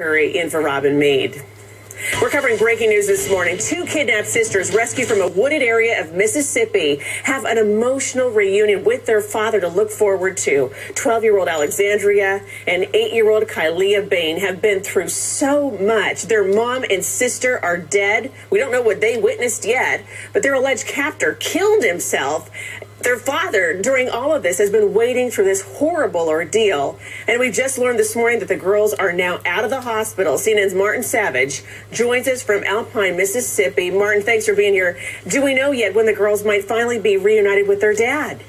In for Robin Meade. We're covering breaking news this morning. Two kidnapped sisters rescued from a wooded area of Mississippi have an emotional reunion with their father to look forward to. 12-year-old Alexandria and 8-year-old Kylea Bain have been through so much. Their mom and sister are dead. We don't know what they witnessed yet, but their alleged captor killed himself. Their father, during all of this, has been waiting for this horrible ordeal. And we just learned this morning that the girls are now out of the hospital. CNN's Martin Savage joins us from Alpine, Mississippi. Martin, thanks for being here. Do we know yet when the girls might finally be reunited with their dad?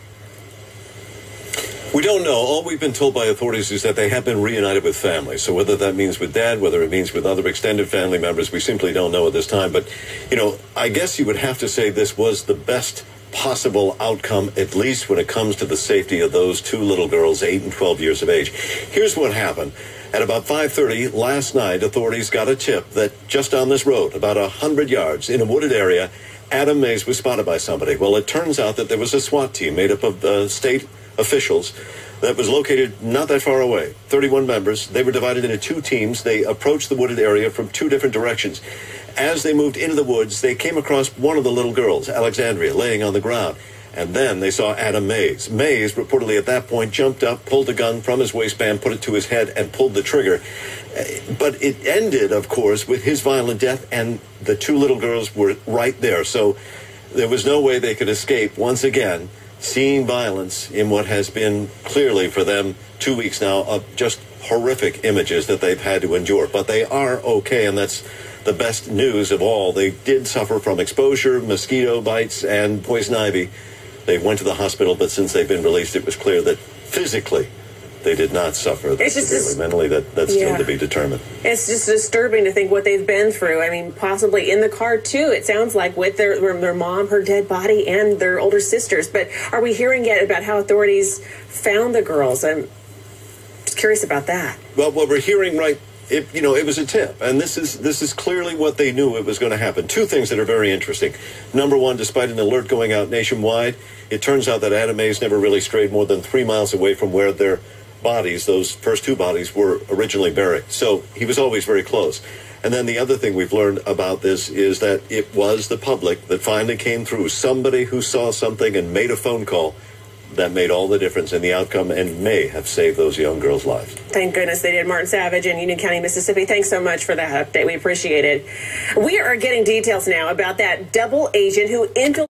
We don't know. All we've been told by authorities is that they have been reunited with family. So whether that means with dad, whether it means with other extended family members, we simply don't know at this time. But, you know, I guess you would have to say this was the best possible outcome, at least when it comes to the safety of those two little girls, 8 and 12 years of age. Here's what happened. At about 5:30 last night, authorities got a tip that just on this road, about 100 yards in a wooded area, Adam Mays was spotted by somebody. Well, it turns out that there was a SWAT team made up of state officials that was located not that far away. 31 members. They were divided into two teams. They approached the wooded area from two different directions. As they moved into the woods, they came across one of the little girls, Alexandria, laying on the ground. And then they saw Adam Mays. Mays reportedly at that point jumped up, pulled a gun from his waistband, put it to his head, and pulled the trigger. But it ended, of course, with his violent death, and the two little girls were right there. So there was no way they could escape, once again, seeing violence in what has been clearly for them 2 weeks now of just horrific images that they've had to endure. But they are okay, and that's the best news of all. They did suffer from exposure, mosquito bites, and poison ivy. They went to the hospital, but since they've been released, it was clear that physically they did not suffer that severely. Mentally, that's still to be determined. It's just disturbing to think what they've been through. I mean, possibly in the car, too, it sounds like, with their mom, her dead body, and their older sisters. But are we hearing yet about how authorities found the girls? I'm just curious about that. Well, what we're hearing it was a tip, and this is clearly what they knew it was going to happen. Two things that are very interesting. Number one, despite an alert going out nationwide, it turns out that Adam Mays never really strayed more than 3 miles away from where their bodies, those first two bodies, were originally buried. So he was always very close. And then the other thing we've learned about this is that it was the public that finally came through. Somebody who saw something and made a phone call that made all the difference in the outcome and may have saved those young girls' lives. Thank goodness they did. Martin Savage in Union County, Mississippi. Thanks so much for that update. We appreciate it. We are getting details now about that double agent who infiltrated